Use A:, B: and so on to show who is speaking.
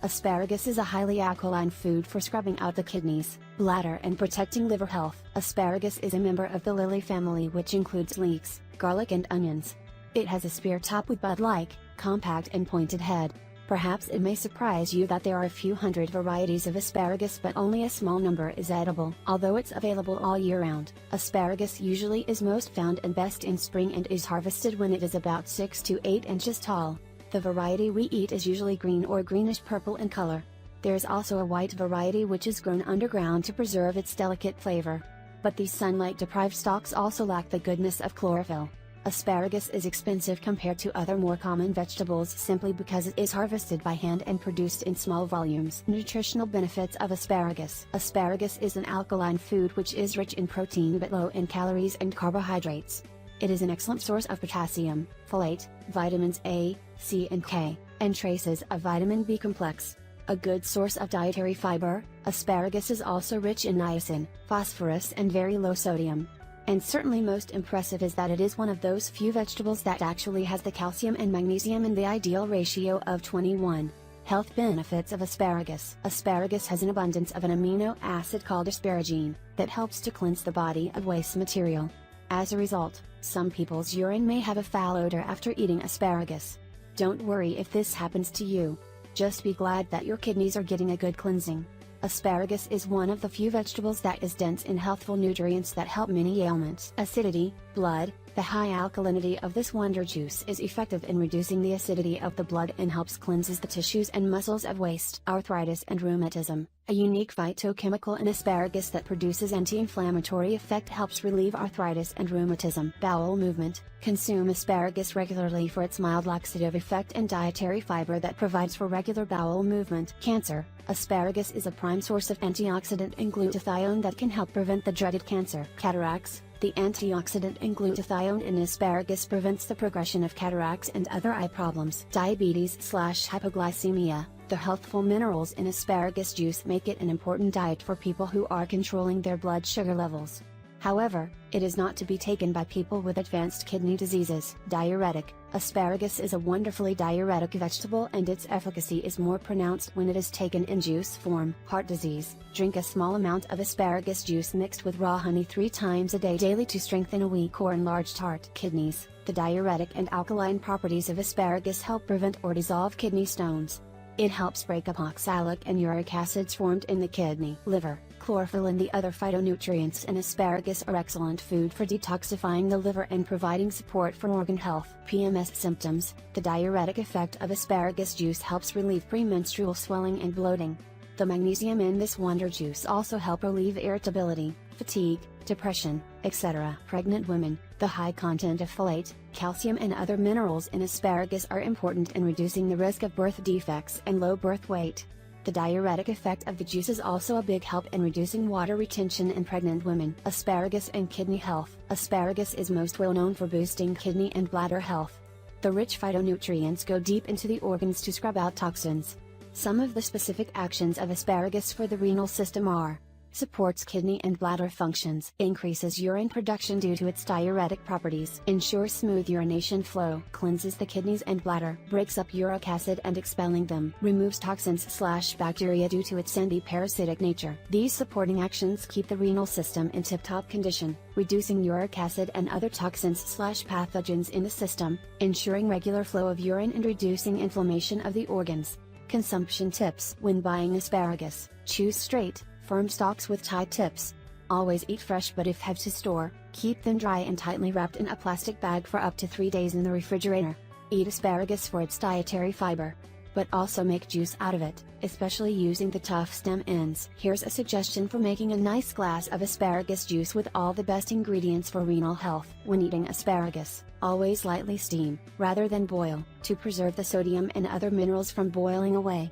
A: Asparagus is a highly alkaline food for scrubbing out the kidneys, bladder and protecting liver health. Asparagus is a member of the lily family, which includes leeks, garlic and onions. It has a spear top with bud-like, compact and pointed head. Perhaps it may surprise you that there are a few hundred varieties of asparagus, but only a small number is edible. Although it's available all year round, asparagus usually is most found and best in spring and is harvested when it is about 6 to 8 inches tall. The variety we eat is usually green or greenish-purple in color. There is also a white variety which is grown underground to preserve its delicate flavor. But these sunlight-deprived stalks also lack the goodness of chlorophyll. Asparagus is expensive compared to other more common vegetables simply because it is harvested by hand and produced in small volumes. Nutritional benefits of asparagus. Asparagus is an alkaline food which is rich in protein but low in calories and carbohydrates. It is an excellent source of potassium, folate, vitamins A, C and K, and traces of vitamin B complex. A good source of dietary fiber, asparagus is also rich in niacin, phosphorus and very low sodium. And certainly most impressive is that it is one of those few vegetables that actually has the calcium and magnesium in the ideal ratio of 21. Health benefits of asparagus. Asparagus has an abundance of an amino acid called asparagine, that helps to cleanse the body of waste material. As a result, some people's urine may have a foul odor after eating asparagus. Don't worry if this happens to you. Just be glad that your kidneys are getting a good cleansing. Asparagus is one of the few vegetables that is dense in healthful nutrients that help many ailments. Acidity, blood. The high alkalinity of this wonder juice is effective in reducing the acidity of the blood and helps cleanses the tissues and muscles of waste. Arthritis and rheumatism. A unique phytochemical in asparagus that produces anti-inflammatory effect helps relieve arthritis and rheumatism. Bowel movement. Consume asparagus regularly for its mild laxative effect and dietary fiber that provides for regular bowel movement. Cancer. Asparagus is a prime source of antioxidant in glutathione that can help prevent the dreaded cancer. Cataracts. The antioxidant in glutathione in asparagus prevents the progression of cataracts and other eye problems. Diabetes/hypoglycemia. The healthful minerals in asparagus juice make it an important diet for people who are controlling their blood sugar levels. However, it is not to be taken by people with advanced kidney diseases. Diuretic. Asparagus is a wonderfully diuretic vegetable and its efficacy is more pronounced when it is taken in juice form. Heart disease. Drink a small amount of asparagus juice mixed with raw honey 3 times a day daily to strengthen a weak or enlarged heart. Kidneys. The diuretic and alkaline properties of asparagus help prevent or dissolve kidney stones. It helps break up oxalic and uric acids formed in the kidney. Liver. Chlorophyll and the other phytonutrients in asparagus are excellent food for detoxifying the liver and providing support for organ health. PMS symptoms. The diuretic effect of asparagus juice helps relieve premenstrual swelling and bloating. The magnesium in this wonder juice also help relieve irritability, fatigue, depression, etc. Pregnant women. The high content of folate, calcium and other minerals in asparagus are important in reducing the risk of birth defects and low birth weight. The diuretic effect of the juice is also a big help in reducing water retention in pregnant women. Asparagus and kidney health. Asparagus is most well known for boosting kidney and bladder health. The rich phytonutrients go deep into the organs to scrub out toxins. Some of the specific actions of asparagus for the renal system are: supports kidney and bladder functions, increases urine production due to its diuretic properties, ensures smooth urination flow, cleanses the kidneys and bladder, breaks up uric acid and expelling them, removes toxins/bacteria due to its anti-parasitic nature. These supporting actions keep the renal system in tip-top condition, reducing uric acid and other toxins/pathogens in the system, ensuring regular flow of urine and reducing inflammation of the organs. Consumption tips. When buying asparagus, choose straight, firm stalks with tight tips. Always eat fresh, but if have to store, keep them dry and tightly wrapped in a plastic bag for up to 3 days in the refrigerator. Eat asparagus for its dietary fiber, but also make juice out of it, especially using the tough stem ends. Here's a suggestion for making a nice glass of asparagus juice with all the best ingredients for renal health. When eating asparagus, always lightly steam, rather than boil, to preserve the sodium and other minerals from boiling away.